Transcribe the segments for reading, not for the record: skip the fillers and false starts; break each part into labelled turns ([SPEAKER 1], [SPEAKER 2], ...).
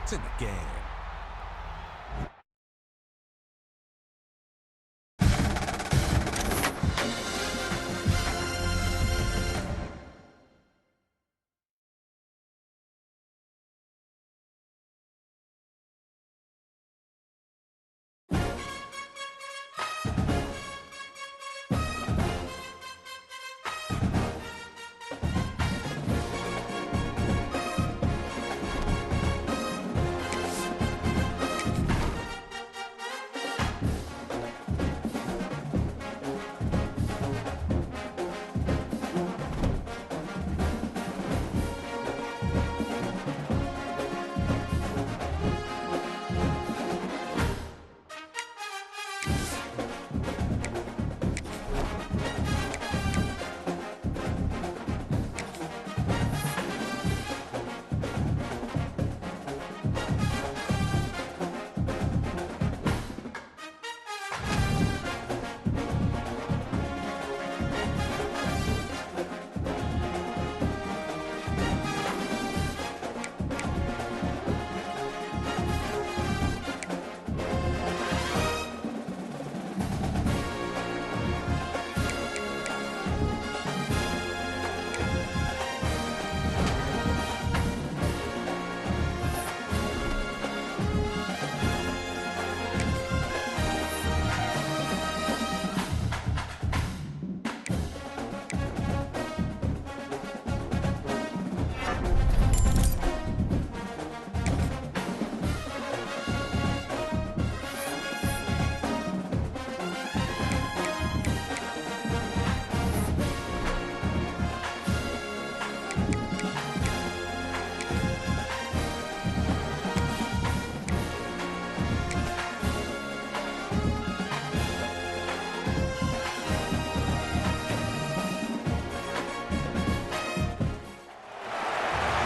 [SPEAKER 1] It's in the game.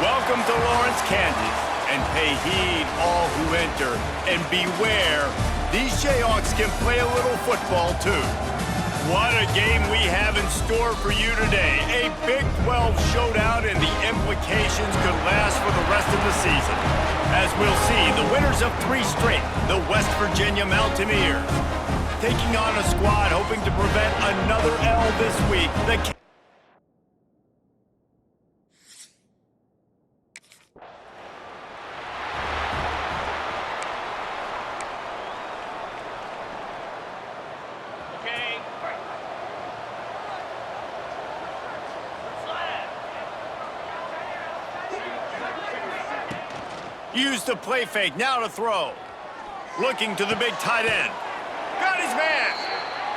[SPEAKER 2] Welcome to Lawrence, Kansas, and pay heed all who enter, and beware, these Jayhawks can play a little football too. What a game we have in store for you today. A Big 12 showdown, and the implications could last for the rest of the season. As we'll see, the winners of 3 straight, the West Virginia Mountaineers, taking on a squad hoping to prevent another L this week. Used to play fake, now to throw. Looking to the big tight end. Got his man.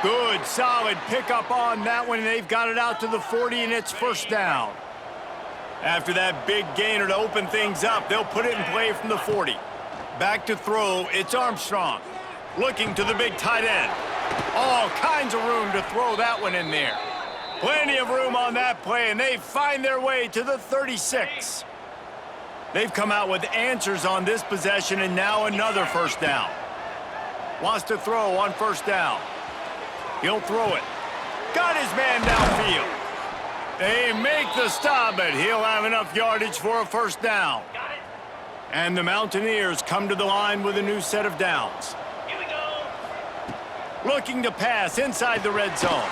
[SPEAKER 2] Good, solid pickup on that one, and they've got it out to the 40, and it's first down. After that big gainer to open things up, they'll put it in play from the 40. Back to throw, it's Armstrong. Looking to the big tight end. All kinds of room to throw that one in there. Plenty of room on that play, and they find their way to the 36. They've come out with answers on this possession, and now another first down. Wants to throw on first down. He'll throw it. Got his man downfield. They make the stop, but he'll have enough yardage for a first down. And the Mountaineers come to the line with a new set of downs. Here we go. Looking to pass inside the red zone.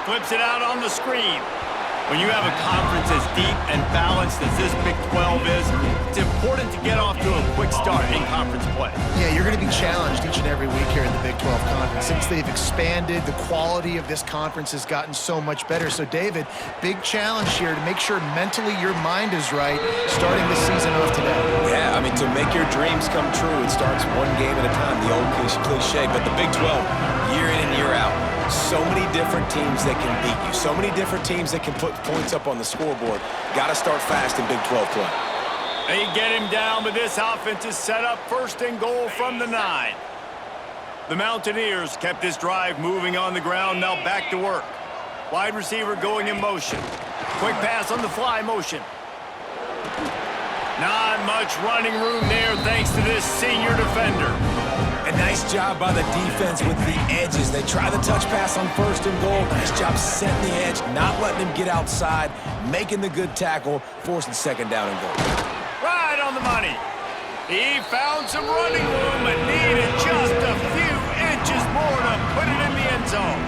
[SPEAKER 2] Flips it out on the screen. When you have a conference as deep and balanced as this Big 12 is, it's important to get off to a quick start in conference play.
[SPEAKER 3] Yeah, you're going to be challenged each and every week here in the Big 12 Conference. Since they've expanded, the quality of this conference has gotten so much better. So, David, big challenge here to make sure mentally your mind is right starting the season off today.
[SPEAKER 4] Yeah, I mean, to make your dreams come true, it starts one game at a time, the old cliche. But the Big 12, year in and year out, so many different teams that can beat you. So many different teams that can put points up on the scoreboard. Got to start fast in Big 12 play.
[SPEAKER 2] They get him down, but this offense is set up first and goal from the 9. The Mountaineers kept this drive moving on the ground, now back to work. Wide receiver going in motion. Quick pass on the fly motion. Not much running room there thanks to this senior defender.
[SPEAKER 4] A nice job by the defense with the edges. They try the touch pass on first and goal. Nice job setting the edge, not letting him get outside, making the good tackle, forcing second down and goal.
[SPEAKER 2] Right on the money. He found some running room but needed just a few inches more to put it in the end zone.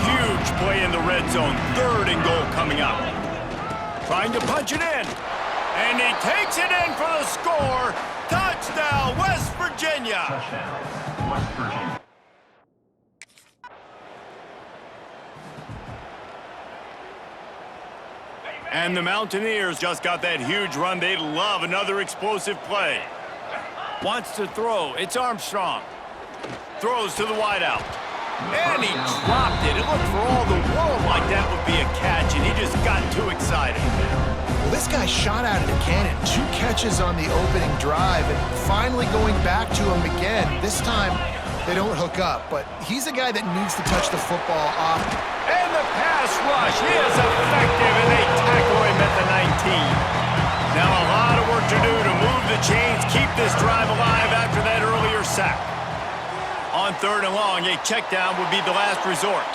[SPEAKER 2] Huge play in the red zone. 3rd and goal coming up. Trying to punch it in. And he takes it in for the score. Touchdown, West Virginia.
[SPEAKER 1] Touchdown, West Virginia.
[SPEAKER 2] And the Mountaineers just got that huge run. They love another explosive play. Wants to throw. It's Armstrong. Throws to the wideout. And he dropped it. It looked for all the world like that would be a catch, and he just got too excited.
[SPEAKER 3] Well, this guy shot out of a cannon. 2 catches on the opening drive, and finally going back to him again. This time, they don't hook up, but he's a guy that needs to touch the football off.
[SPEAKER 2] And the pass rush is effective, and they tackle him at the 19. Now a lot of work to do to move the chains, keep this drive alive after that earlier sack. On 3rd and long, a check down would be the last resort.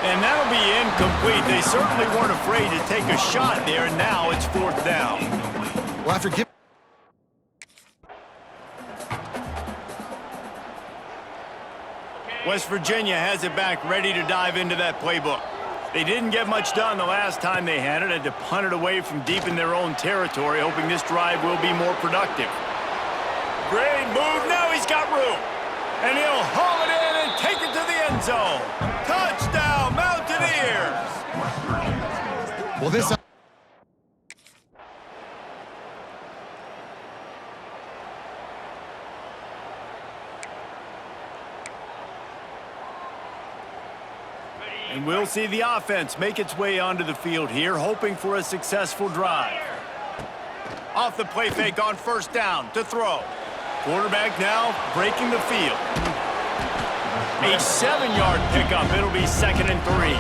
[SPEAKER 2] And that'll be incomplete. They certainly weren't afraid to take a shot there, and now it's 4th down.
[SPEAKER 3] Well, after giving
[SPEAKER 2] West Virginia has it back, ready to dive into that playbook. They didn't get much done the last time they had to punt it away from deep in their own territory, hoping this drive will be more productive. Great move, now he's got room. And he'll haul it in and take it to the end zone. Touchdown, Mountaineers!
[SPEAKER 3] well, this
[SPEAKER 2] And we'll see the offense make its way onto the field here, hoping for a successful drive. Off the play fake on 1st down to throw. Quarterback now breaking the field. A 7-yard pickup. It'll be 2nd and 3.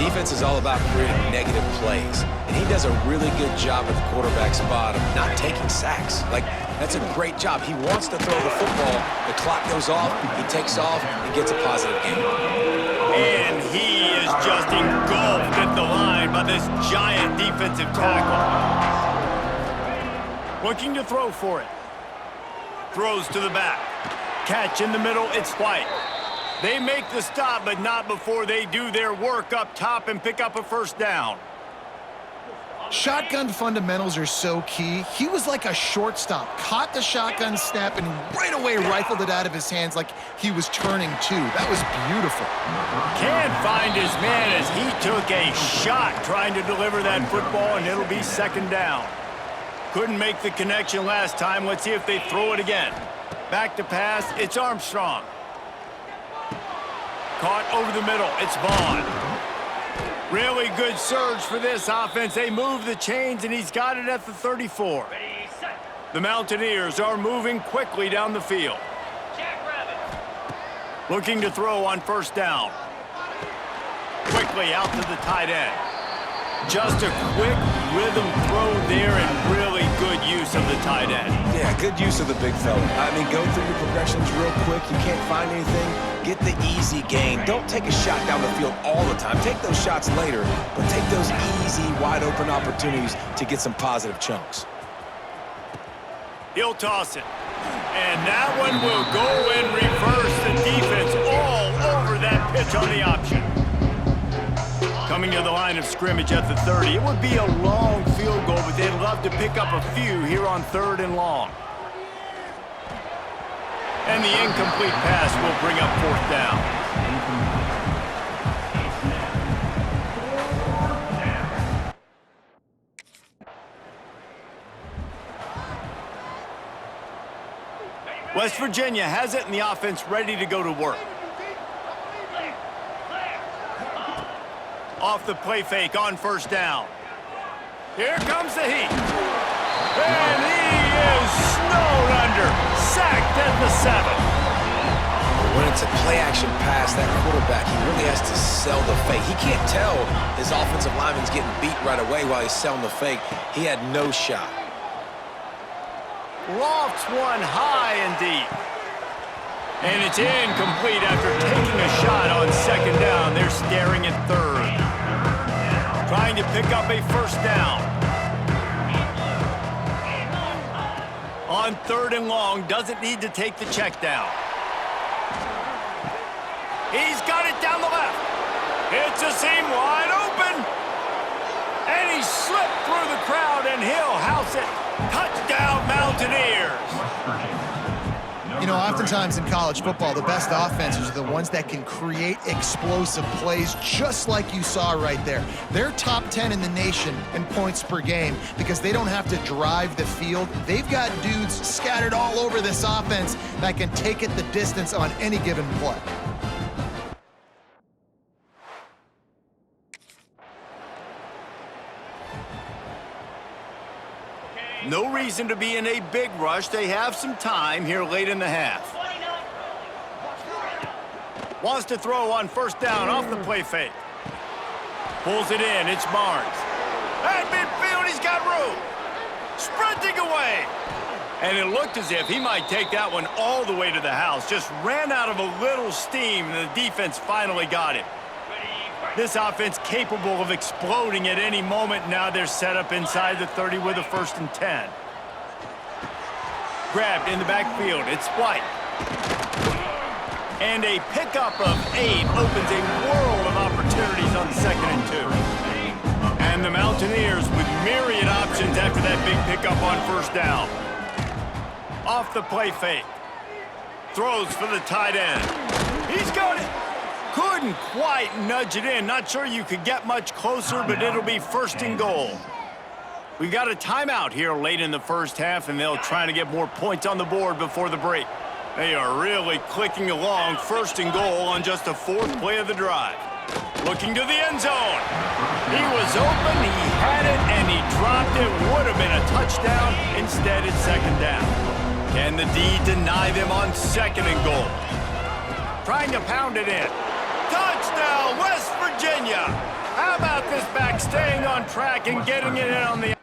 [SPEAKER 4] Defense is all about creating negative plays, and he does a really good job at the quarterback spot of not taking sacks. Like, that's a great job. He wants to throw the football. The clock goes off, he takes off, and gets a positive game.
[SPEAKER 2] And he is just engulfed at the line by this giant defensive tackle. Looking to throw for it. Throws to the back. Catch in the middle, it's White. They make the stop, but not before they do their work up top and pick up a 1st down.
[SPEAKER 3] shotgun fundamentals are so key. He was like a shortstop, caught the shotgun snap and right away rifled it out of his hands like he was turning 2. That was beautiful.
[SPEAKER 2] Can't find his man as he took a shot trying to deliver that football, and it'll be 2nd down. Couldn't make the connection last time. Let's see if they throw it again. Back to pass, it's Armstrong. Caught over the middle, it's Vaughn. Really good surge for this offense. They move the chains, and he's got it at the 34. The Mountaineers are moving quickly down the field. Looking to throw on 1st down. Quickly out to the tight end. Just a quick rhythm throw there and really good use of the tight end.
[SPEAKER 4] Yeah, good use of the big fella. I mean, go through your progressions real quick. You can't find anything. Get the easy gain. Don't take a shot down the field all the time. Take those shots later, but take those easy, wide-open opportunities to get some positive chunks.
[SPEAKER 2] He'll toss it. And that one will go in reverse. The defense all over that pitch on the option. Coming to the line of scrimmage at the 30. It would be a long field goal, but they'd love to pick up a few here on 3rd and long. And the incomplete pass will bring up 4th down. West Virginia has it, and the offense ready to go to work. Off the play fake on 1st down. Here comes the heat. And he is snowed under. Sacked at the 7.
[SPEAKER 4] When it's a play-action pass, that quarterback, he really has to sell the fake. He can't tell his offensive lineman's getting beat right away while he's selling the fake. He had no shot.
[SPEAKER 2] Lofts one high and deep. And it's incomplete after taking a shot on 2nd down. They're staring at 3rd. Trying to pick up a 1st down. On 3rd and long, doesn't need to take the check down. He's got it down the left. It's a seam wide open. And he slipped through the crowd, and he'll house it. Touchdown, Mountaineers.
[SPEAKER 1] West Virginia.
[SPEAKER 3] You know, oftentimes in college football, the best offenses are the ones that can create explosive plays, just like you saw right there. They're top 10 in the nation in points per game because they don't have to drive the field. They've got dudes scattered all over this offense that can take it the distance on any given play.
[SPEAKER 2] No reason to be in a big rush. They have some time here late in the half. Wants to throw on 1st down off the play fake. Pulls it in. It's Barnes. At midfield, he's got room. Sprinting away. And it looked as if he might take that one all the way to the house. Just ran out of a little steam, and the defense finally got it. This offense capable of exploding at any moment. Now they're set up inside the 30 with a 1st and 10. Grabbed in the backfield. It's White. And a pickup of 8 opens a world of opportunities on 2nd and 2. And the Mountaineers with myriad options after that big pickup on 1st down. Off the play fake. Throws for the tight end. He's got it. Couldn't quite nudge it in. Not sure you could get much closer, but it'll be 1st and goal. We got a timeout here late in the 1st half, and they'll try to get more points on the board before the break. They are really clicking along. 1st and goal on just the 4th play of the drive. Looking to the end zone. He was open, he had it, and he dropped it. Would have been a touchdown. Instead, it's 2nd down. Can the D deny them on 2nd and goal? Trying to pound it in. Touchdown, West Virginia! How about this back staying on track and getting it in on the...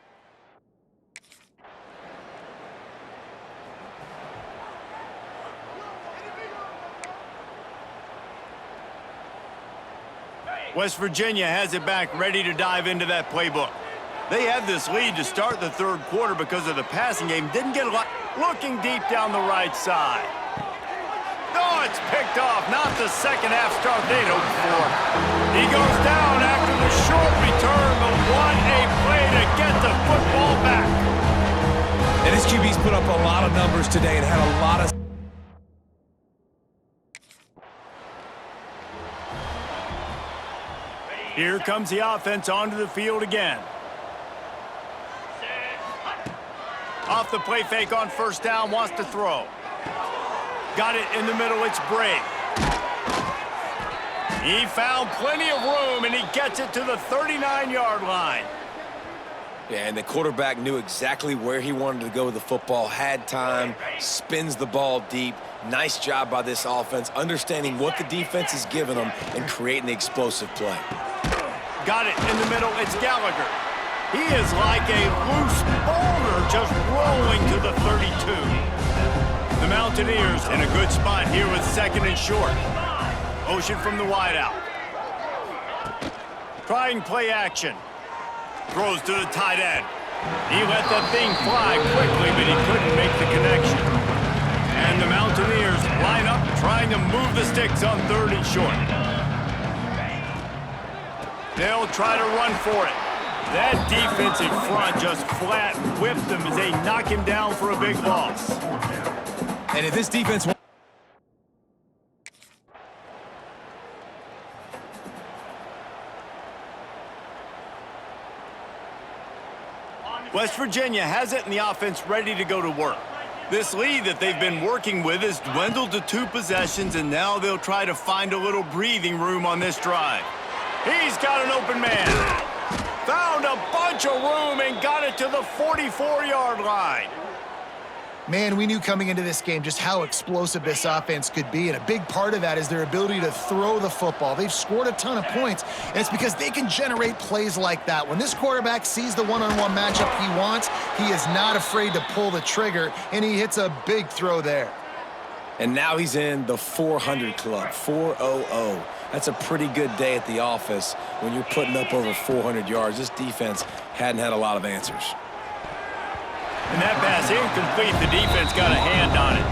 [SPEAKER 2] West Virginia has it back, ready to dive into that playbook. They had this lead to start the 3rd quarter because of the passing game. Didn't get a lot. Looking deep down the right side. Oh, it's picked off. Not the 2nd half start they'd hoped for. He goes down after the short return, but what a play to get the football back.
[SPEAKER 4] And his QB's put up a lot of numbers today and had a lot of...
[SPEAKER 2] Here comes the offense onto the field again. Off the play fake on 1st down, wants to throw. Got it in the middle, it's Brake. He found plenty of room, and he gets it to the 39-yard line.
[SPEAKER 4] Yeah, and the quarterback knew exactly where he wanted to go with the football, had time, spins the ball deep. Nice job by this offense, understanding what the defense is giving them and creating the explosive play.
[SPEAKER 2] Got it in the middle, it's Gallagher. He is like a loose boulder just rolling to the 32. The Mountaineers in a good spot here with 2nd and short. Motion from the wideout. Trying play action. Throws to the tight end. He let the thing fly quickly, but he couldn't make the connection. And the Mountaineers line up trying to move the sticks on 3rd and short. They'll try to run for it. That defensive front just flat whipped him as they knock him down for a big loss.
[SPEAKER 4] And if this defense...
[SPEAKER 2] West Virginia has it, and the offense ready to go to work. This lead that they've been working with has dwindled to 2 possessions, and now they'll try to find a little breathing room on this drive. He's got an open man. Found a bunch of room and got it to the 44-yard line.
[SPEAKER 3] Man, we knew coming into this game just how explosive this offense could be, and a big part of that is their ability to throw the football. They've scored a ton of points, and it's because they can generate plays like that. When this quarterback sees the one-on-one matchup he wants, he is not afraid to pull the trigger, and he hits a big throw there.
[SPEAKER 4] And now he's in the 400 club, 400. That's a pretty good day at the office when you're putting up over 400 yards. This defense hadn't had a lot of answers.
[SPEAKER 2] And that pass incomplete. The defense got a hand on it.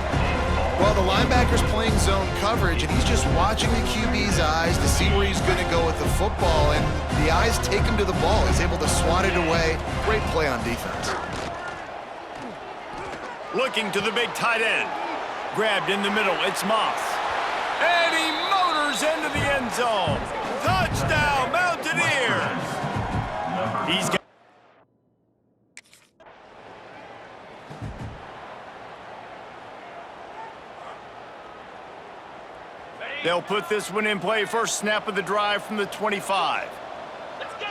[SPEAKER 3] Well, the linebacker's playing zone coverage, and he's just watching the QB's eyes to see where he's going to go with the football, and the eyes take him to the ball. He's able to swat it away. Great play on defense.
[SPEAKER 2] Looking to the big tight end. Grabbed in the middle. It's Moss. And he motors into the end zone. Touchdown, Mountaineers. He's got... They'll put this one in play. First snap of the drive from the 25. Let's go.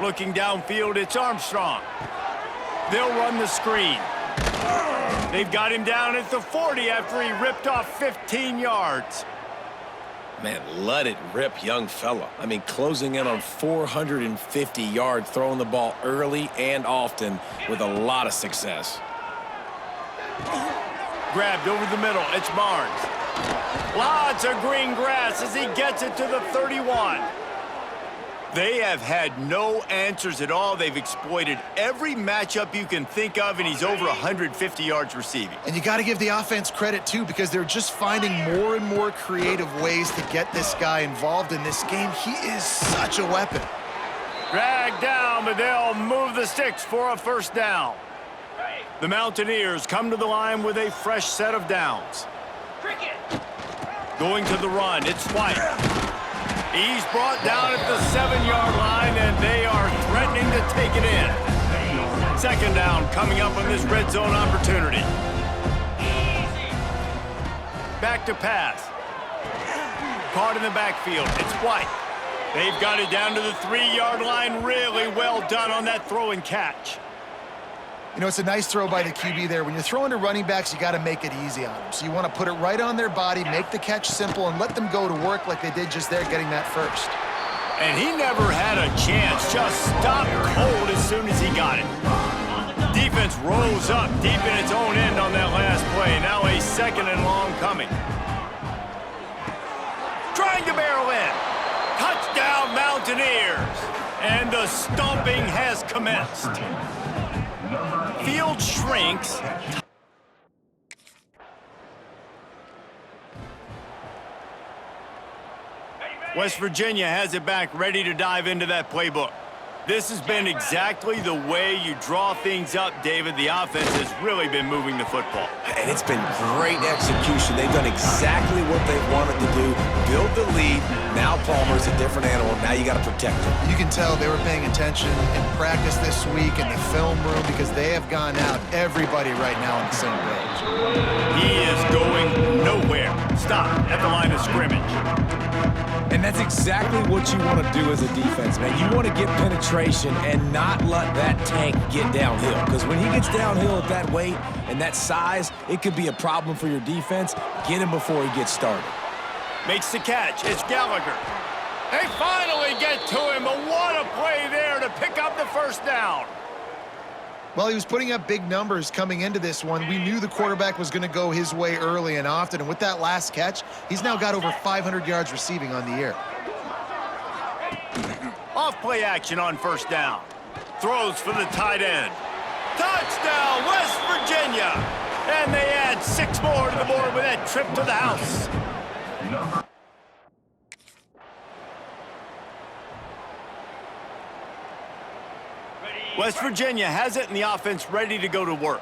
[SPEAKER 2] Looking downfield, it's Armstrong. They'll run the screen. They've got him down at the 40 after he ripped off 15 yards.
[SPEAKER 4] Man, let it rip, young fella. I mean, closing in on 450 yards, throwing the ball early and often with a lot of success.
[SPEAKER 2] Grabbed over the middle. It's Barnes. Lots of green grass as he gets it to the 31. They have had no answers at all. They've exploited every matchup you can think of, and he's over 150 yards receiving.
[SPEAKER 3] And you got to give the offense credit, too, because they're just finding more and more creative ways to get this guy involved in this game. He is such a weapon.
[SPEAKER 2] Dragged down, but they'll move the sticks for a first down. The Mountaineers come to the line with a fresh set of downs. Going to the run, it's White. He's brought down at the 7-yard line, and they are threatening to take it in. Second down coming up on this red zone opportunity. Back to pass. Caught in the backfield, it's White. They've got it down to the 3-yard line. Really well done on that throw and catch.
[SPEAKER 3] You know, it's a nice throw by the QB there. When you're throwing to running backs, you got to make it easy on them. So you want to put it right on their body, make the catch simple, and let them go to work like they did just there, getting that first.
[SPEAKER 2] And he never had a chance. Just stopped cold as soon as he got it. Defense rose up deep in its own end on that last play. Now a second and long coming. Trying to barrel in. Touchdown, Mountaineers. And the stomping has commenced. Field shrinks. West Virginia has it back, ready to dive into that playbook. This has been exactly the way you draw things up, David. The offense has really been moving the football.
[SPEAKER 4] And it's been great execution. They've done exactly what they wanted to do. Build the lead. Now Palmer's a different animal. Now you got to protect him.
[SPEAKER 3] You can tell they were paying attention in practice this week in the film room because they have gone out, everybody right now on the same page.
[SPEAKER 2] He is going nowhere. Stop at the line of scrimmage.
[SPEAKER 4] And that's exactly what you want to do as a defense, man. You want to get penetration and not let that tank get downhill. Because when he gets downhill at that weight and that size, it could be a problem for your defense. Get him before he gets started.
[SPEAKER 2] Makes the catch. It's Gallagher. They finally get to him, but what a play there to pick up the first down.
[SPEAKER 3] Well, he was putting up big numbers coming into this one. We knew the quarterback was going to go his way early and often, and with that last catch, he's now got over 500 yards receiving on the year.
[SPEAKER 2] Off play action on first down. Throws for the tight end. Touchdown, West Virginia! And they add 6 more to the board with that trip to the house. West Virginia has it, and the offense ready to go to work.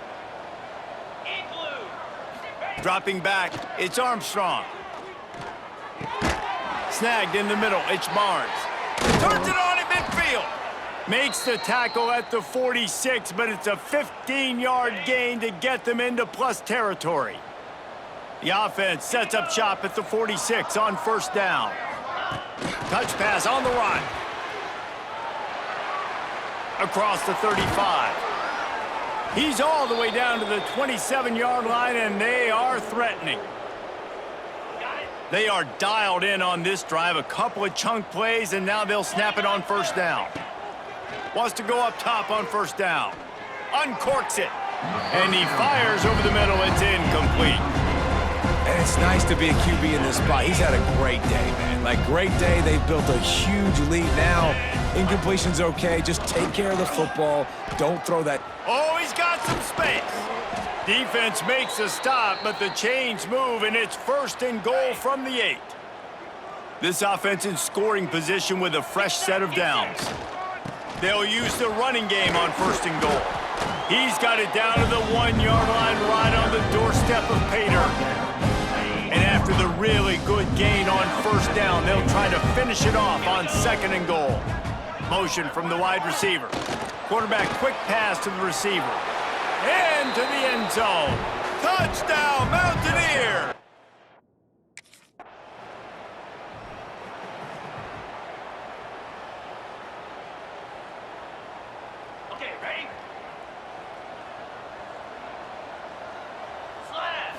[SPEAKER 2] Dropping back, it's Armstrong. Snagged in the middle, it's Barnes. Turns it on at midfield. Makes the tackle at the 46, but it's a 15-yard gain to get them into plus territory. The offense sets up shop at the 46 on first down. Touch pass on the run. Across the 35. He's all the way down to the 27-yard line, and they are threatening. They are dialed in on this drive. A couple of chunk plays, and now they'll snap it on first down. Wants to go up top on first down. Uncorks it. And he fires over the middle. It's incomplete.
[SPEAKER 4] And it's nice to be a QB in this spot. He's had a great day, man. Like, great day. They've built a huge lead now. Incompletion's okay. Just take care of the football. Don't throw that.
[SPEAKER 2] Oh, he's got some space. Defense makes a stop, but the chains move, and it's 1st and goal from the 8. This offense in scoring position with a fresh set of downs. They'll use the running game on 1st and goal. He's got it down to the 1-yard line right on the doorstep of Pater. And after the really good gain on 1st down, they'll try to finish it off on 2nd and goal. Motion from the wide receiver. Quarterback quick pass to the receiver. Into the end zone. Touchdown, Mountaineer!
[SPEAKER 1] Okay, ready? Slash!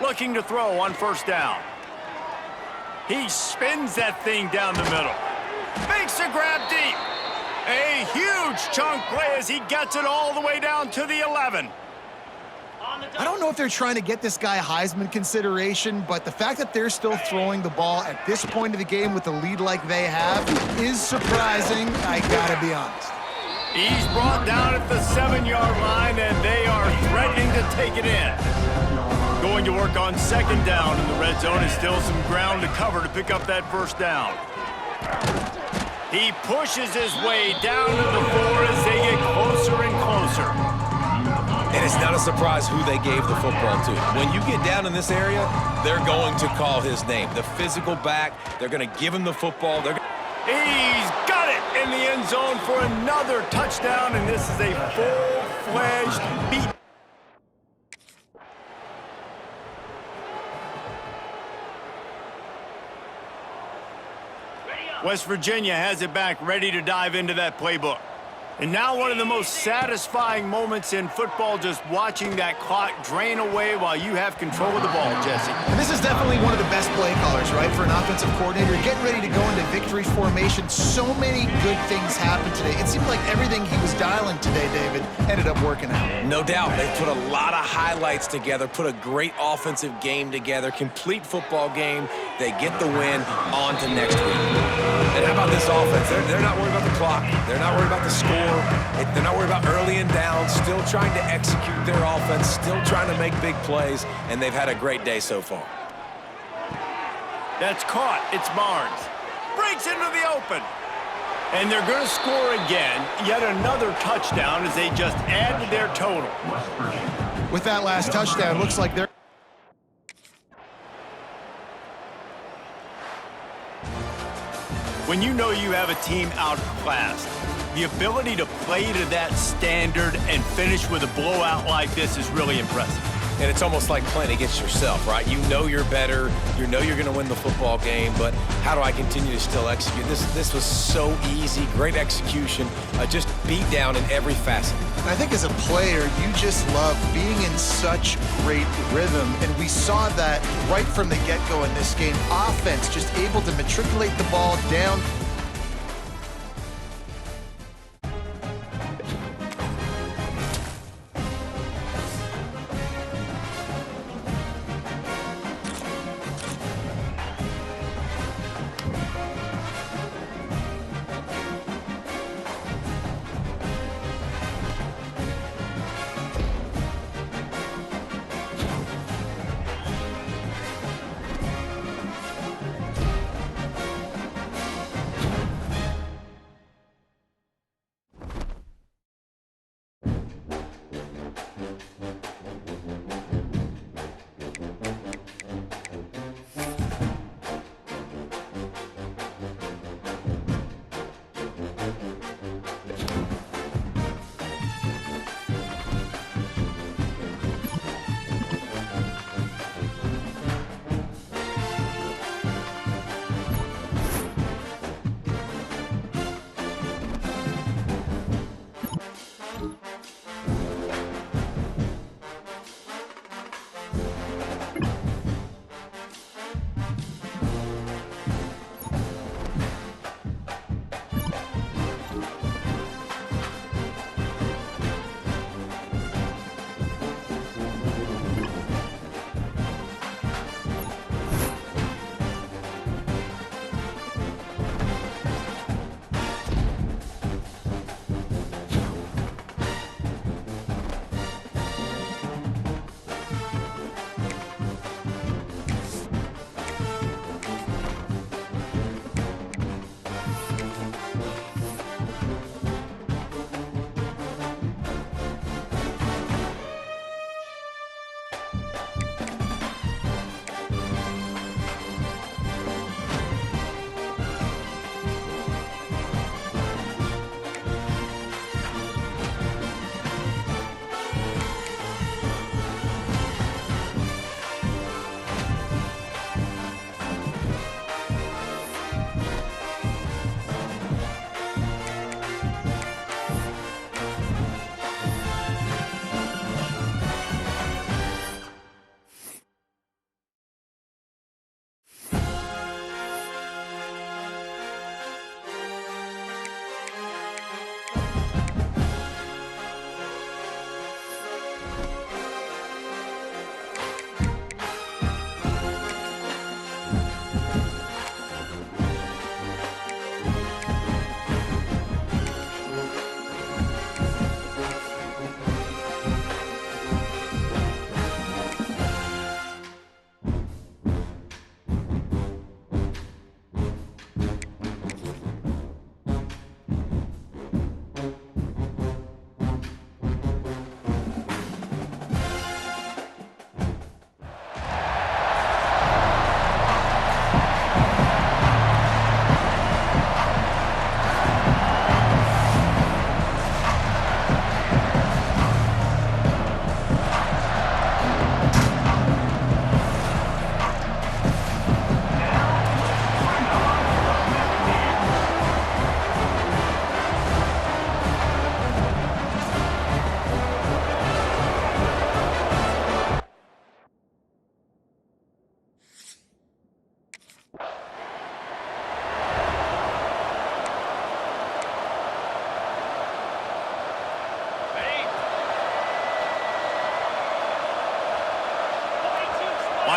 [SPEAKER 2] Looking to throw on 1st down. He spins that thing down the middle. Makes a grab deep. A huge chunk play as he gets it all the way down to the 11.
[SPEAKER 3] I don't know if they're trying to get this guy Heisman consideration, but the fact that they're still throwing the ball at this point of the game with a lead like they have is surprising, I gotta be honest.
[SPEAKER 2] He's brought down at the 7-yard line, and they are threatening to take it in. Going to work on 2nd down in the red zone, and still some ground to cover to pick up that 1st down. He pushes his way down to the 4 as they get closer and closer.
[SPEAKER 4] And it's not a surprise who they gave the football to. When you get down in this area, they're going to call his name. The physical back, they're going to give him the football.
[SPEAKER 2] He's got it in the end zone for another touchdown, and this is a full-fledged beat. West Virginia has it back, ready to dive into that playbook. And now one of the most satisfying moments in football, just watching that clock drain away while you have control of the ball, Jesse.
[SPEAKER 3] And this is definitely one of the best play callers, right, for an offensive coordinator. Getting ready to go into victory formation. So many good things happened today. It seemed like everything he was dialing today, David, ended up working out.
[SPEAKER 4] No doubt. They put a lot of highlights together, put a great offensive game together, complete football game. They get the win. On to next week. And how about this offense? They're not worried about the clock. They're not worried about the score. They're not worried about early and down. Still trying to execute their offense. Still trying to make big plays. And they've had a great day so far.
[SPEAKER 2] That's caught. It's Barnes. Breaks into the open. And they're going to score again. Yet another touchdown as they just add to their total.
[SPEAKER 1] West Virginia.
[SPEAKER 3] With that last touchdown, looks like they're...
[SPEAKER 2] When you know you have a team outclassed, the ability to play to that standard and finish with a blowout like this is really impressive.
[SPEAKER 4] And it's almost like playing against yourself, right? You know you're better. You know you're going to win the football game, but how do I continue to still execute? This was so easy. Great execution. Just beat down in every facet.
[SPEAKER 3] And I think as a player, you just love being in such great rhythm. And we saw that right from the get-go in this game. Offense just able to matriculate the ball down.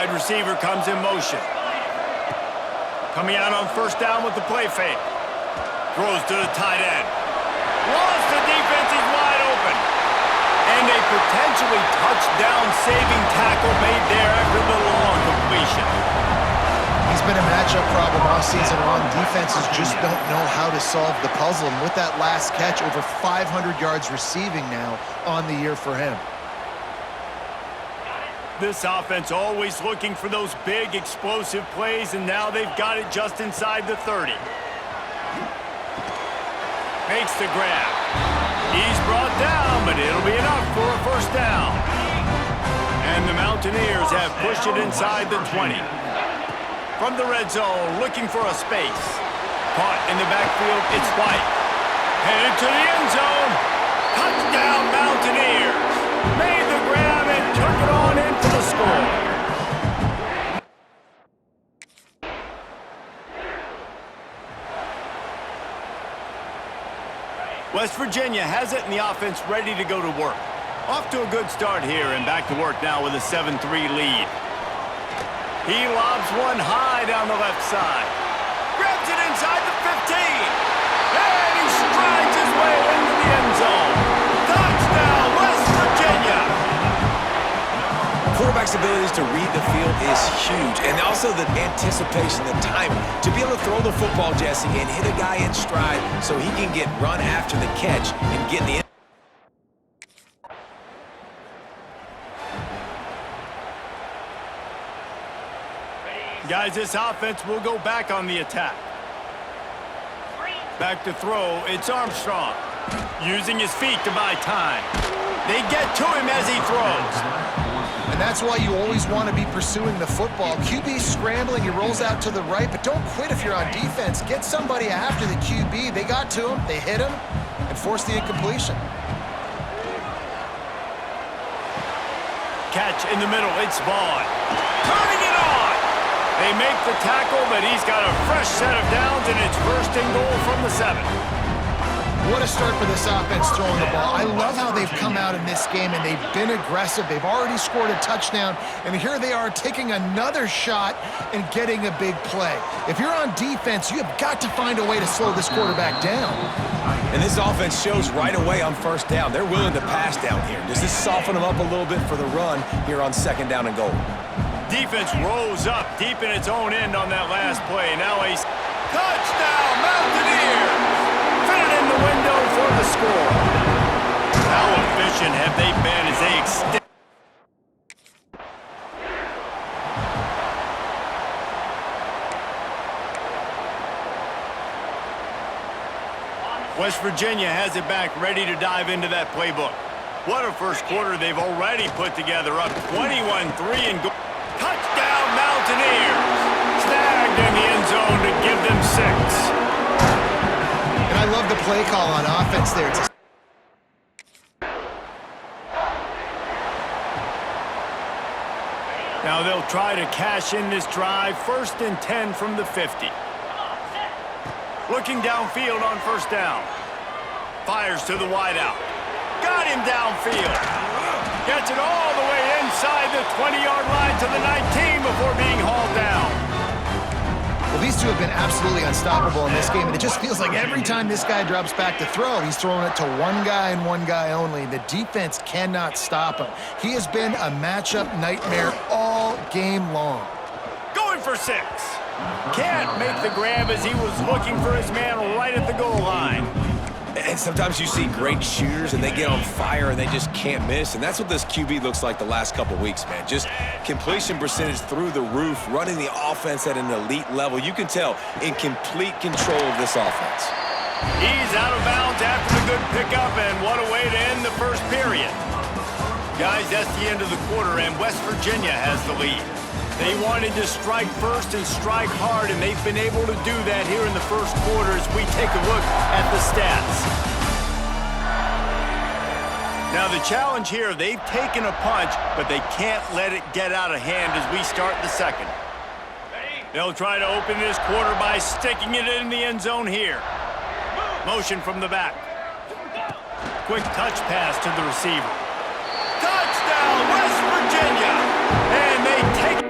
[SPEAKER 2] Wide receiver comes in motion. Coming out on first down with the play fake. Throws to the tight end. Lost the defense, he's wide open. And a potentially touchdown-saving tackle made there after the long completion.
[SPEAKER 3] He's been a matchup problem all season long. Defenses just don't know how to solve the puzzle. And with that last catch, over 500 yards receiving now on the year for him.
[SPEAKER 2] This offense always looking for those big, explosive plays, and now they've got it just inside the 30. Makes the grab. He's brought down, but it'll be enough for a first down. And the Mountaineers have pushed it inside the 20. From the red zone, looking for a space. Caught in the backfield, it's White. Headed to the end zone. Touchdown, Mountaineers. Made the grab and took it on in for the score. West Virginia has it, and the offense ready to go to work. Off to a good start here, and back to work now with a 7-3 lead. He lobs one high down the left side. Grabs it inside the 15. And he strides his way into the end zone. Touchdown, West Virginia.
[SPEAKER 4] Quarterback's abilities to read the field is huge, and also the anticipation, the timing. To be able to throw the football, Jesse, and hit a guy in stride so he can get run after the catch and get in the end.
[SPEAKER 2] Guys, this offense will go back on the attack. Back to throw, it's Armstrong. Using his feet to buy time. They get to him as he throws.
[SPEAKER 3] And that's why you always want to be pursuing the football. QB scrambling, he rolls out to the right, but don't quit if you're on defense. Get somebody after the QB. They got to him, they hit him, and forced the incompletion.
[SPEAKER 2] Catch in the middle, it's Vaughn. Turning it on! They make the tackle, but he's got a fresh set of downs, and it's first and goal from the 7.
[SPEAKER 3] What a start for this offense throwing the ball. I love how they've come out in this game, and they've been aggressive. They've already scored a touchdown, and here they are taking another shot and getting a big play. If you're on defense, you have got to find a way to slow this quarterback down.
[SPEAKER 4] And this offense shows right away on first down. They're willing to pass down here. Does this soften them up a little bit for the run here on second down and goal?
[SPEAKER 2] Defense rose up deep in its own end on that last play. Now a touchdown, Mountaineers! Fit in the window for the score. How efficient have they been as they extend? West Virginia has it back, ready to dive into that playbook. What a first quarter they've already put together, up 21-3 and go. Touchdown, Mountaineers! Snagged in the end zone to give them 6.
[SPEAKER 3] And I love the play call on offense there.
[SPEAKER 2] Now they'll try to cash in this drive. First and 10 from the 50. Looking downfield on first down. Fires to the wideout. Got him downfield. Gets it all the way inside the 20-yard line to the 19 before being hauled down.
[SPEAKER 3] Well, these two have been absolutely unstoppable in this game, and it just feels like every time this guy drops back to throw, he's throwing it to one guy and one guy only. The defense cannot stop him. He has been a matchup nightmare all game long.
[SPEAKER 2] Going for 6. Can't make the grab as he was looking for his man right at the goal line.
[SPEAKER 4] And sometimes you see great shooters and they get on fire and they just can't miss. And that's what this QB looks like the last couple weeks, man. Just completion percentage through the roof, running the offense at an elite level. You can tell in complete control of this offense.
[SPEAKER 2] He's out of bounds after the good pickup, and what a way to end the first period. Guys, that's the end of the quarter, and West Virginia has the lead. They wanted to strike first and strike hard, and they've been able to do that here in the first quarter as we take a look at the stats. Now the challenge here, they've taken a punch, but they can't let it get out of hand as we start the second. They'll try to open this quarter by sticking it in the end zone here. Motion from the back. Quick touch pass to the receiver. Touchdown, West Virginia! And they take it.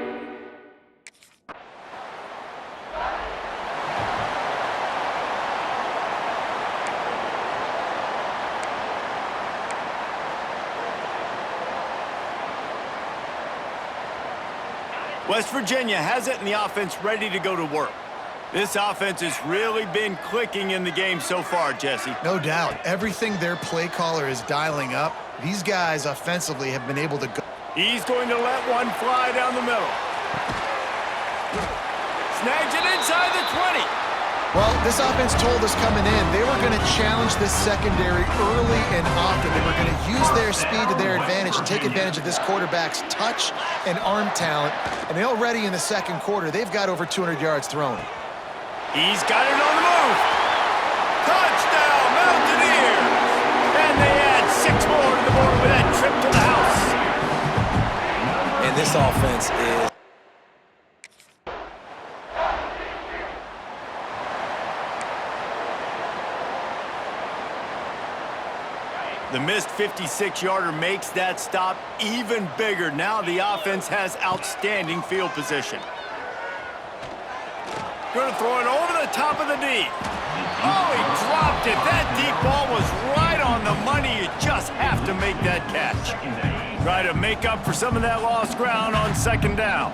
[SPEAKER 2] West Virginia has it, and the offense ready to go to work. This offense has really been clicking in the game so far, Jesse.
[SPEAKER 3] No doubt. Everything their play caller is dialing up, these guys offensively have been able to go.
[SPEAKER 2] He's going to let one fly down the middle. Snags it inside the 20.
[SPEAKER 3] Well, this offense told us coming in they were going to challenge this secondary early and often. They were going to use their speed to their advantage and take advantage of this quarterback's touch and arm talent. And already in the second quarter, they've got over 200 yards thrown.
[SPEAKER 2] He's got it on the move. Touchdown, Mountaineers! And they add 6 more to the board with that trip to the house.
[SPEAKER 4] And this offense is...
[SPEAKER 2] The missed 56-yarder makes that stop even bigger. Now the offense has outstanding field position. Going to throw it over the top of the D. Oh, he dropped it. That deep ball was right on the money. You just have to make that catch. Try to make up for some of that lost ground on second down.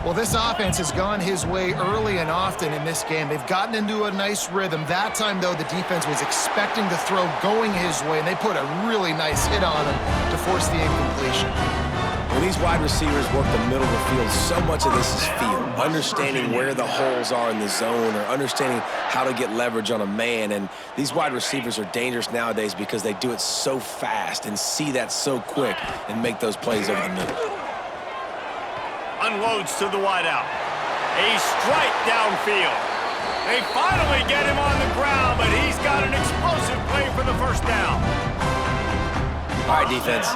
[SPEAKER 3] Well, this offense has gone his way early and often in this game. They've gotten into a nice rhythm. That time, though, the defense was expecting the throw going his way, and they put a really nice hit on him to force the incompletion.
[SPEAKER 4] When these wide receivers work the middle of the field, so much of this is feel. Understanding where the holes are in the zone or understanding how to get leverage on a man. And these wide receivers are dangerous nowadays because they do it so fast and see that so quick and make those plays over the middle.
[SPEAKER 2] Unloads to the wideout. A strike downfield. They finally get him on the ground, but he's got an explosive play for the first down.
[SPEAKER 4] All right, defense,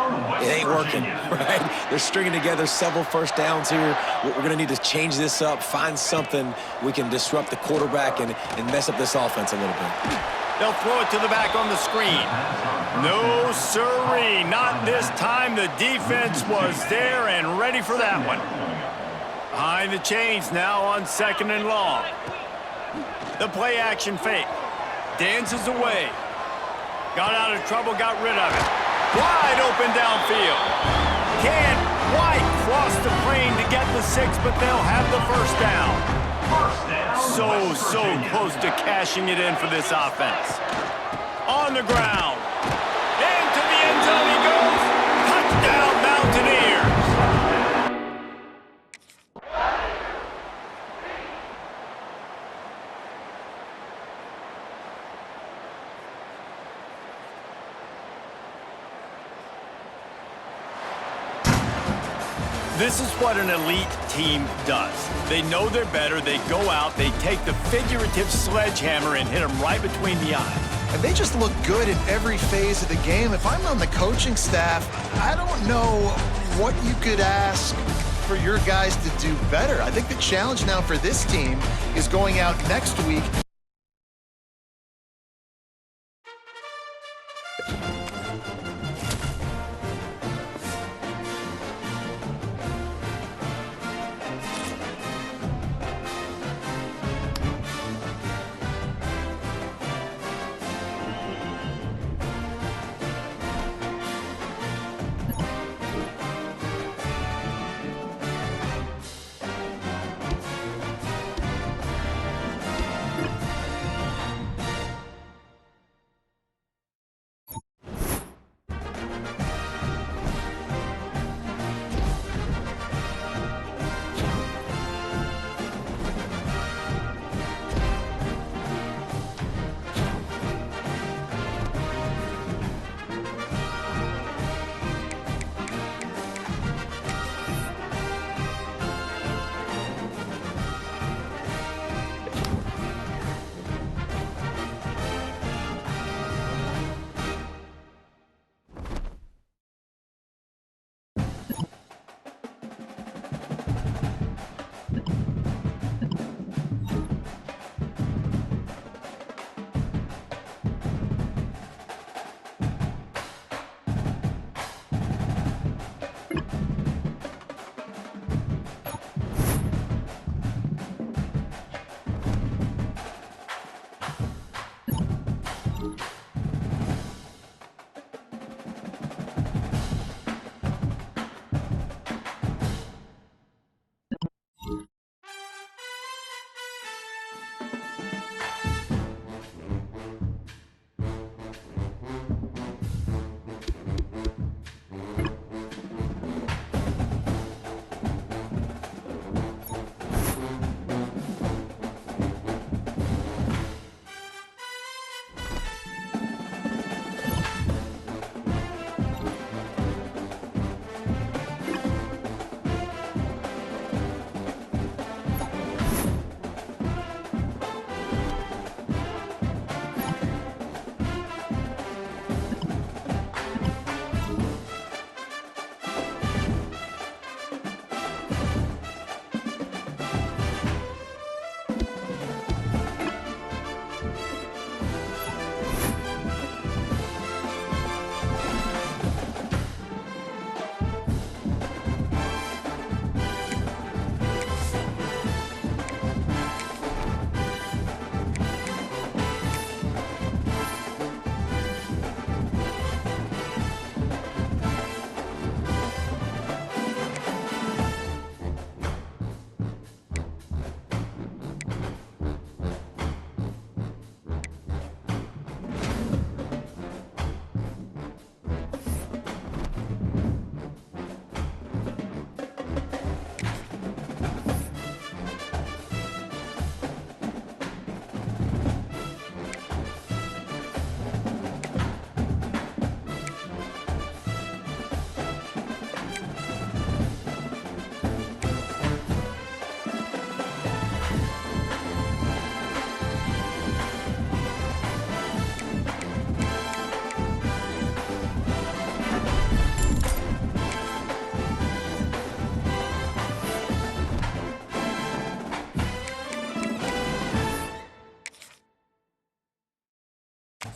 [SPEAKER 4] it ain't working, right? They're stringing together several first downs here. We're going to need to change this up, find something we can disrupt the quarterback and mess up this offense a little bit.
[SPEAKER 2] They'll throw it to the back on the screen. No, sirree, not this time. The defense was there and ready for that one. Behind the chains now on second and long. The play action fake. Dances away. Got out of trouble, got rid of it. Wide open downfield. Can't quite cross the plane to get the 6, but they'll have the first down. So close to cashing it in for this offense. On the ground. Into the end zone he goes. Touchdown, Mountaineers. This is what an elite team does. They know they're better. They go out. They take the figurative sledgehammer and hit them right between the eyes.
[SPEAKER 3] And they just look good in every phase of the game. If I'm on the coaching staff, I don't know what you could ask for your guys to do better. I think the challenge now for this team is going out next week.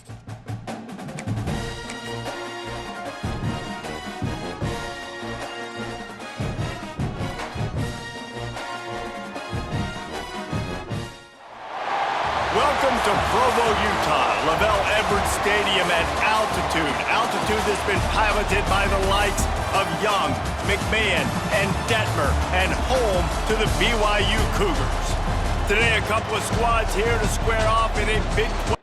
[SPEAKER 2] Welcome to Provo, Utah, Lavelle Edwards Stadium at altitude. Altitude that's been piloted by the likes of Young, McMahon, and Detmer, and home to the BYU Cougars. Today, a couple of squads here to square off in a Big 12.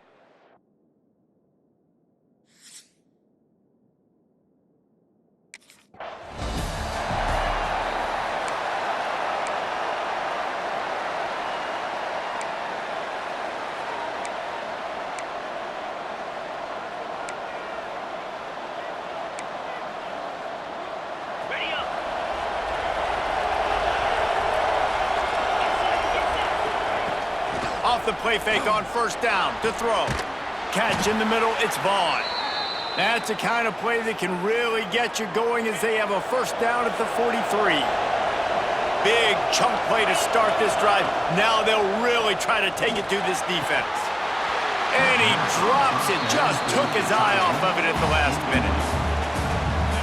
[SPEAKER 1] Ready up.
[SPEAKER 2] Off the play fake on first down to throw. Catch in the middle, it's Vaughn. That's the kind of play that can really get you going as they have a first down at the 43. Big chunk play to start this drive. Now they'll really try to take it to this defense. And he drops it, just took his eye off of it at the last minute.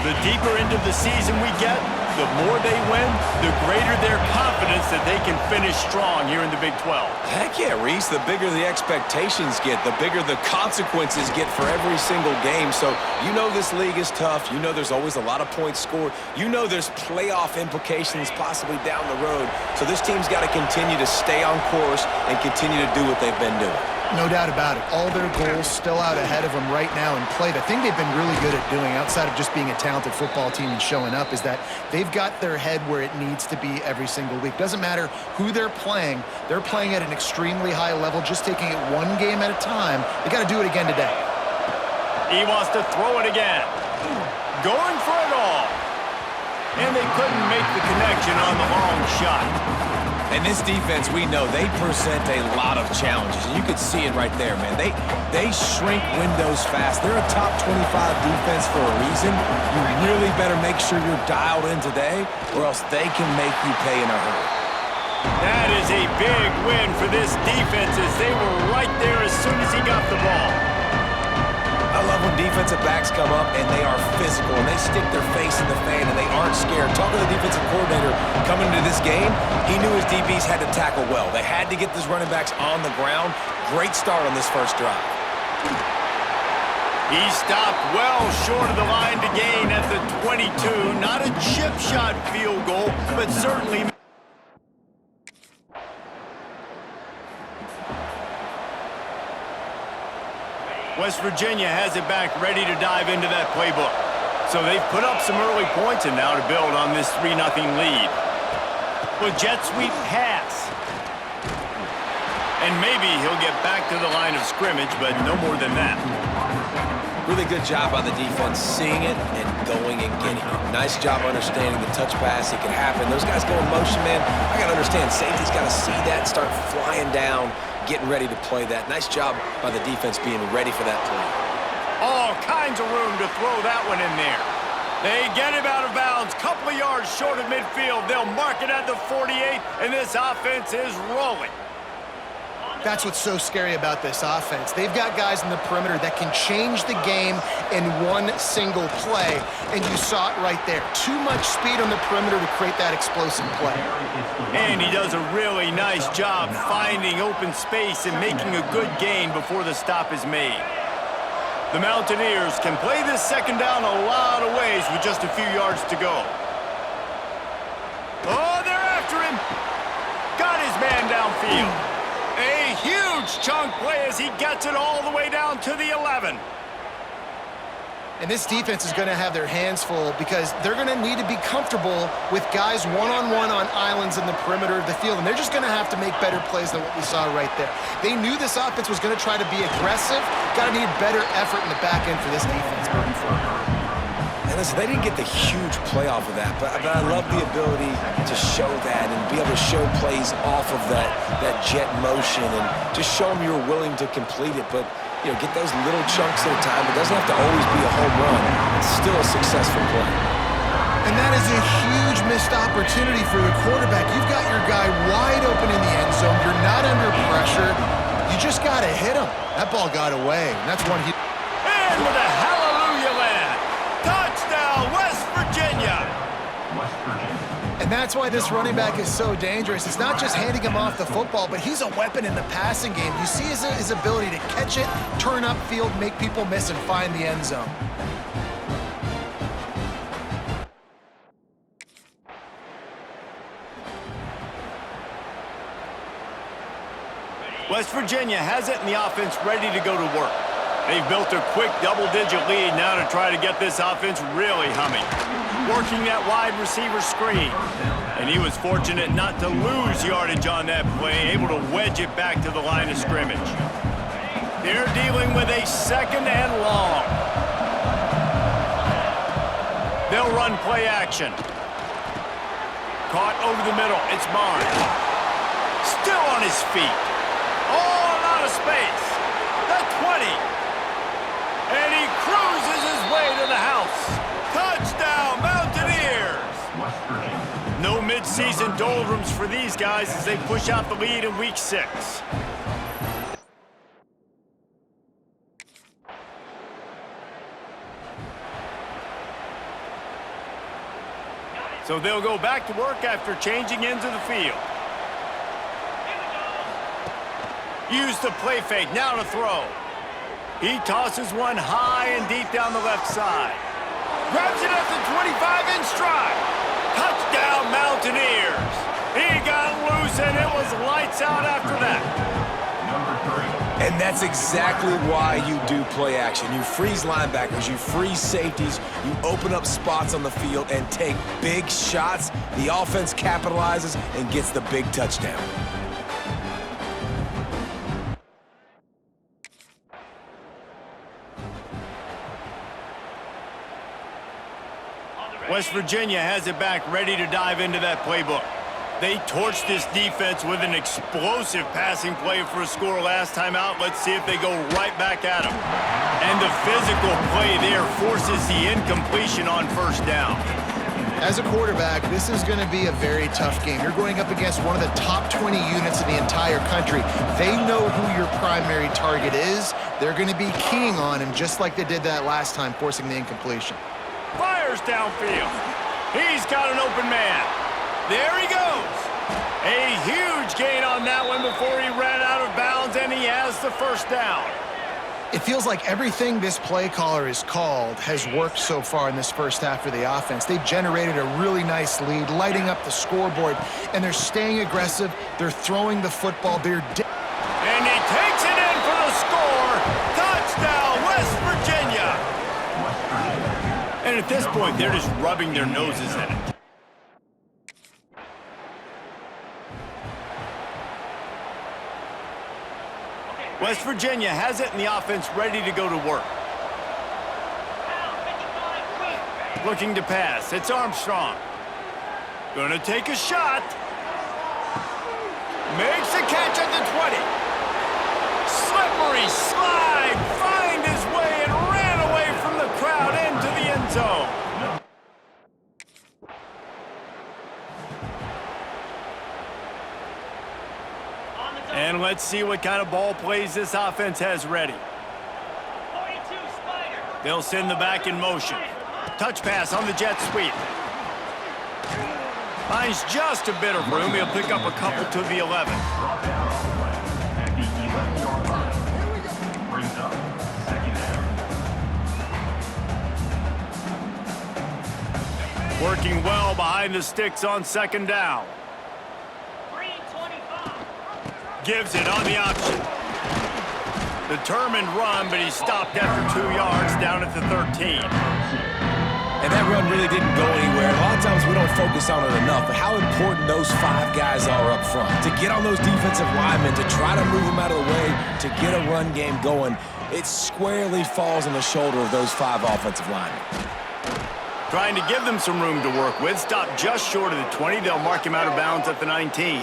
[SPEAKER 2] The deeper into the season we get, the more they win, the greater their confidence that they can finish strong here in the Big 12.
[SPEAKER 4] Heck yeah, Reese. The bigger the expectations get, the bigger the consequences get for every single game. So you know this league is tough. You know there's always a lot of points scored. You know there's playoff implications possibly down the road. So this team's got to continue to stay on course and continue to do what they've been doing.
[SPEAKER 3] No doubt about it. All their goals still out ahead of them right now in play. The thing they've been really good at doing, outside of just being a talented football team and showing up, is that they've got their head where it needs to be every single week. Doesn't matter who they're playing at an extremely high level, just taking it one game at a time. They got to do it again today.
[SPEAKER 2] He wants to throw it again. Going for it all. And they couldn't make the connection on the long shot.
[SPEAKER 4] And this defense, we know, they present a lot of challenges. And you could see it right there, man. They shrink windows fast. They're a top 25 defense for a reason. You really better make sure you're dialed in today, or else they can make you pay in a hurry.
[SPEAKER 2] That is a big win for this defense as they were right there as soon as he got the ball.
[SPEAKER 4] I love when defensive backs come up and they are physical and they stick their face in the fan and they aren't scared. Talking to the defensive coordinator coming into this game, he knew his DBs had to tackle well. They had to get these running backs on the ground. Great start on this first drive.
[SPEAKER 2] He stopped well short of the line to gain at the 22. Not a chip shot field goal, but certainly... West Virginia has it back ready to dive into that playbook. So they've put up some early points and now to build on this 3-0 lead. Well, jet sweep pass. And maybe he'll get back to the line of scrimmage, but no more than that.
[SPEAKER 4] Really good job by the defense, seeing it and going and getting it. Nice job understanding the touch pass. It can happen. Those guys go in motion, man. I got to understand, safety's got to see that, start flying down, getting ready to play that. Nice job by the defense being ready for that play.
[SPEAKER 2] All kinds of room to throw that one in there. They get him out of bounds, couple of yards short of midfield. They'll mark it at the 48, and this offense is rolling.
[SPEAKER 3] That's what's so scary about this offense. They've got guys in the perimeter that can change the game in one single play, and you saw it right there. Too much speed on the perimeter to create that explosive play.
[SPEAKER 2] And he does a really nice job finding open space and making a good gain before the stop is made. The Mountaineers can play this second down a lot of ways with just a few yards to go. Oh, they're after him. Got his man downfield. A huge chunk play as he gets it all the way down to the 11.
[SPEAKER 3] And this defense is going to have their hands full because they're going to need to be comfortable with guys one-on-one on islands in the perimeter of the field, and they're just going to have to make better plays than what we saw right there. They knew this offense was going to try to be aggressive. Got to need better effort in the back end for this defense moving forward.
[SPEAKER 4] And listen, they didn't get the huge play off of that, but I love the ability to show that and be able to show plays off of that jet motion and just show them you're willing to complete it. But, you know, get those little chunks at a time. It doesn't have to always be a home run. It's still a successful play.
[SPEAKER 3] And that is a huge missed opportunity for the quarterback. You've got your guy wide open in the end zone. You're not under pressure. You just got to hit him. That ball got away, and that's one he...
[SPEAKER 2] And with a hallelujah land. Touchdown, West Virginia.
[SPEAKER 3] And that's why this running back is so dangerous. It's not just handing him off the football, but he's a weapon in the passing game. You see his ability to catch it, turn upfield, make people miss, and find the end zone.
[SPEAKER 2] West Virginia has it in the offense ready to go to work. They've built a quick double-digit lead now to try to get this offense really humming. Working that wide receiver screen. And he was fortunate not to lose yardage on that play, able to wedge it back to the line of scrimmage. They're dealing with a 2nd and long. They'll run play action. Caught over the middle. It's Barnes. Still on his feet. All out of space. The 20. And he cruises his way to the house. Touchdown, Mountaineers. No mid-season doldrums for these guys as they push out the lead in Week 6. So they'll go back to work after changing into the field. Use the play fake, now to throw. He tosses one high and deep down the left side. Grabs it at the 25 in stride. Touchdown, Mountaineers. He got loose and it was lights out after that.
[SPEAKER 4] And that's exactly why you do play action. You freeze linebackers, you freeze safeties, you open up spots on the field and take big shots. The offense capitalizes and gets the big touchdown.
[SPEAKER 2] West Virginia has it back, ready to dive into that playbook. They torched this defense with an explosive passing play for a score last time out. Let's see if they go right back at them. And the physical play there forces the incompletion on first down.
[SPEAKER 3] As a quarterback, this is going to be a very tough game. You're going up against one of the top 20 units in the entire country. They know who your primary target is. They're going to be keying on him just like they did that last time, forcing the incompletion.
[SPEAKER 2] Fires downfield. He's got an open man. There he goes. A huge gain on that one before he ran out of bounds, and he has the first down.
[SPEAKER 3] It feels like everything this play caller has called has worked so far in this first half for the offense. They've generated a really nice lead, lighting up the scoreboard, and they're staying aggressive. They're throwing the football.
[SPEAKER 2] And he takes it in for the score. Touchdown, West Virginia. And at this point, they're just rubbing their noses in it. West Virginia has it in the offense ready to go to work. Looking to pass. It's Armstrong. Gonna take a shot. Makes a catch at the 20. Slippery slide. Find his way and ran away from the crowd into the end zone. And let's see what kind of ball plays this offense has ready. They'll send the back in motion. Touch pass on the jet sweep. Finds just a bit of room. He'll pick up a couple to the 11. Working well behind the sticks on second down. Gives it on the option. Determined run, but he stopped after 2 yards down at the 13.
[SPEAKER 4] And that run really didn't go anywhere. A lot of times we don't focus on it enough, but how important those 5 guys are up front. To get on those defensive linemen, to try to move them out of the way, to get a run game going, it squarely falls on the shoulder of those 5 offensive linemen.
[SPEAKER 2] Trying to give them some room to work with. Stopped just short of the 20. They'll mark him out of bounds at the 19.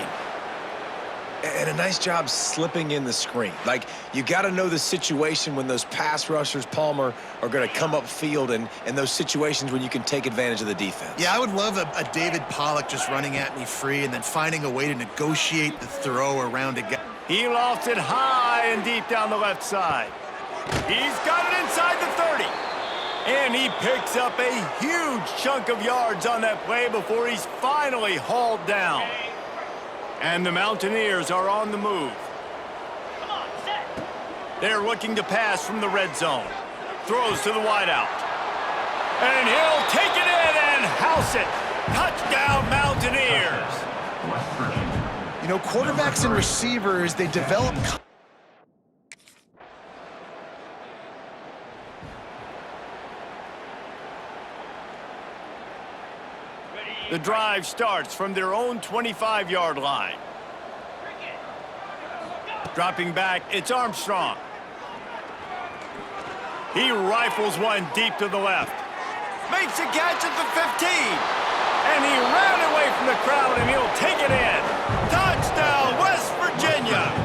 [SPEAKER 4] And a nice job slipping in the screen. Like, you got to know the situation when those pass rushers, Palmer, are going to come upfield and those situations when you can take advantage of the defense.
[SPEAKER 3] Yeah, I would love a David Pollock just running at me free and then finding a way to negotiate the throw around a guy.
[SPEAKER 2] He lofted high high and deep down the left side. He's got it inside the 30. And he picks up a huge chunk of yards on that play before he's finally hauled down. And the Mountaineers are on the move.
[SPEAKER 1] Come on, set.
[SPEAKER 2] They're looking to pass from the red zone. Throws to the wideout. And he'll take it in and house it. Touchdown, Mountaineers.
[SPEAKER 3] You know, quarterbacks and receivers, they develop...
[SPEAKER 2] The drive starts from their own 25-yard line. Dropping back, it's Armstrong. He rifles one deep to the left. Makes a catch at the 15. And he ran away from the crowd, and he'll take it in. Touchdown, West Virginia.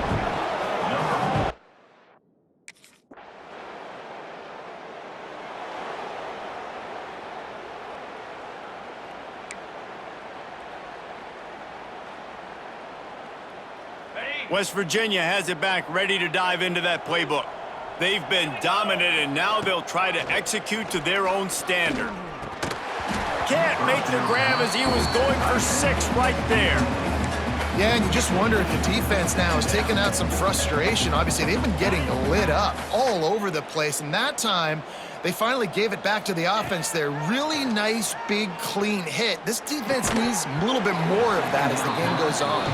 [SPEAKER 2] West Virginia has it back, ready to dive into that playbook. They've been dominant, and now they'll try to execute to their own standard. Can't make the grab as he was going for 6 right there.
[SPEAKER 3] Yeah, and you just wonder if the defense now is taking out some frustration. Obviously, they've been getting lit up all over the place, and that time, they finally gave it back to the offense there. Really nice, big, clean hit. This defense needs a little bit more of that as the game goes on.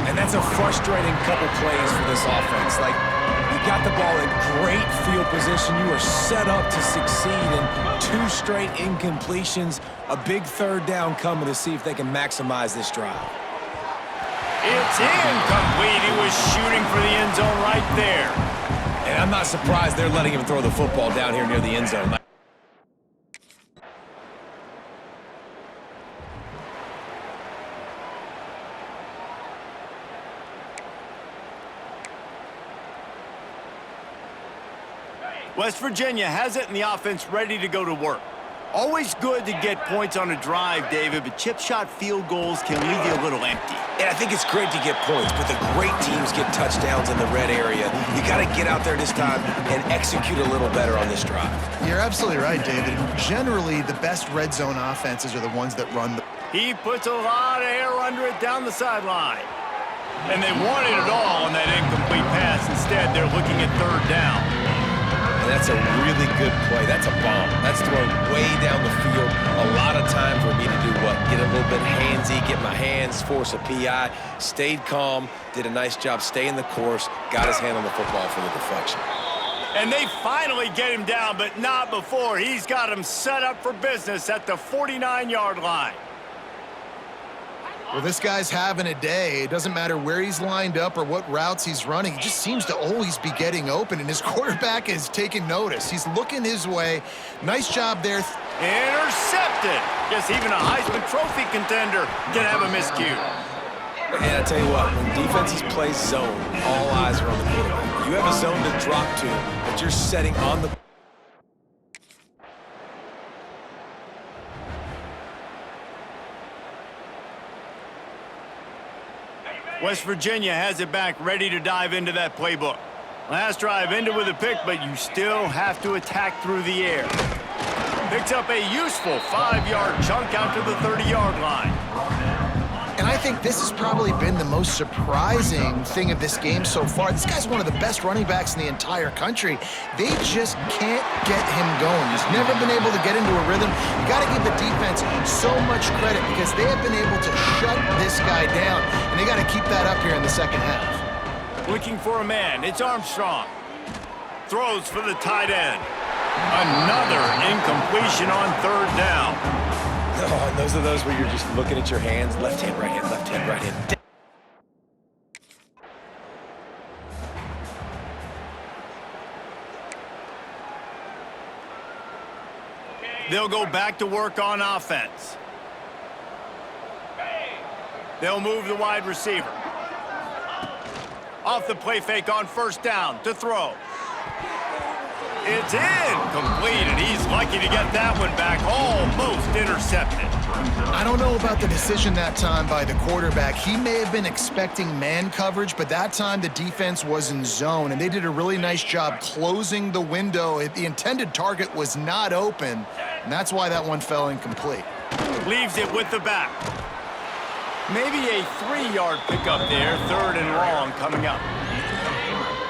[SPEAKER 4] And that's a frustrating couple plays for this offense. Like, you got the ball in great field position. You are set up to succeed, and 2 straight incompletions, a big 3rd down coming to see if they can maximize this drive.
[SPEAKER 2] It's incomplete. He was shooting for the end zone right there.
[SPEAKER 4] And I'm not surprised they're letting him throw the football down here near the end zone.
[SPEAKER 2] West Virginia has it, and the offense ready to go to work. Always good to get points on a drive, David, but chip shot field goals can leave you a little empty.
[SPEAKER 4] And I think it's great to get points, but the great teams get touchdowns in the red area. You got to get out there this time and execute a little better on this drive.
[SPEAKER 3] You're absolutely right, David. Generally, the best red zone offenses are the ones that run the...
[SPEAKER 2] He puts a lot of air under it down the sideline. And they wanted it all on that incomplete pass. Instead, they're looking at 3rd down.
[SPEAKER 4] And that's a really good play. That's a bomb. That's thrown way down the field. A lot of time for me to do what? Get a little bit handsy, get my hands, force a PI. Stayed calm, did a nice job staying the course, got his hand on the football for the deflection.
[SPEAKER 2] And they finally get him down, but not before. He's got him set up for business at the 49-yard line.
[SPEAKER 3] Well, this guy's having a day. It doesn't matter where he's lined up or what routes he's running. He just seems to always be getting open, and his quarterback is taking notice. He's looking his way. Nice job there.
[SPEAKER 2] Intercepted. Guess even a Heisman Trophy contender can have a miscue.
[SPEAKER 4] And I tell you what, when defenses play zone, all eyes are on the quarterback. You have a zone to drop to, but you're setting on the...
[SPEAKER 2] West Virginia has it back, ready to dive into that playbook. Last drive ended with a pick, but you still have to attack through the air. Picks up a useful 5-yard chunk out to the 30-yard line.
[SPEAKER 3] And I think this has probably been the most surprising thing of this game so far. This guy's one of the best running backs in the entire country. They just can't get him going. He's never been able to get into a rhythm. You got to give the defense so much credit because they have been able to shut this guy down, and they got to keep that up here in the second half.
[SPEAKER 2] Looking for a man. It's Armstrong. Throws for the tight end. Another incompletion on 3rd down.
[SPEAKER 4] Oh, and those are those where you're just looking at your hands. Left hand, right hand, left hand, right hand.
[SPEAKER 2] They'll go back to work on offense. They'll move the wide receiver. Off the play fake on 1st down to throw. It's incomplete, and he's lucky to get that one back, almost intercepted.
[SPEAKER 3] I don't know about the decision that time by the quarterback. He may have been expecting man coverage, but that time the defense was in zone, and they did a really nice job closing the window. The intended target was not open, and that's why that one fell incomplete.
[SPEAKER 2] Leaves it with the back. Maybe a 3-yard pickup there, 3rd and long coming up.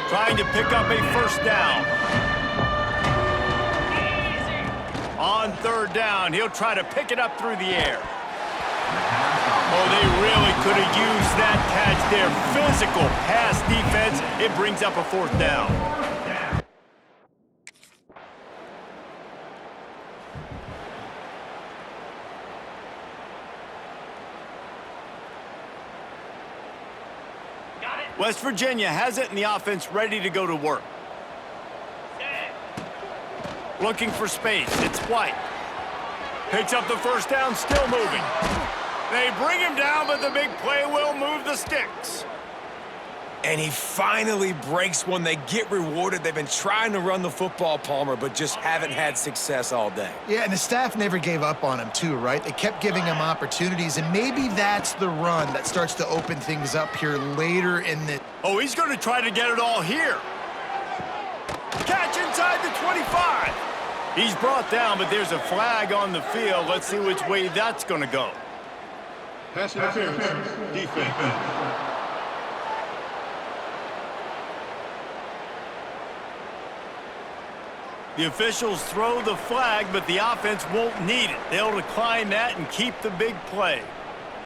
[SPEAKER 2] Trying to pick up a first down. On 3rd down, he'll try to pick it up through the air. Oh, they really could have used that catch there. Physical pass defense. It brings up a 4th down.
[SPEAKER 1] Got it.
[SPEAKER 2] West Virginia has it, and the offense ready to go to work. Looking for space. It's White. Picks up the first down, still moving. They bring him down, but the big play will move the sticks.
[SPEAKER 4] And he finally breaks one. They get rewarded. They've been trying to run the football, Palmer, but just haven't had success all day.
[SPEAKER 3] Yeah, and the staff never gave up on him too, right? They kept giving him opportunities, and maybe that's the run that starts to open things up here later in the...
[SPEAKER 2] Oh, he's going to try to get it all here. Catch inside the 25. He's brought down, but there's a flag on the field. Let's see which way that's going to go.
[SPEAKER 5] Pass interference. Defense.
[SPEAKER 2] The officials throw the flag, but the offense won't need it. They'll decline that and keep the big play.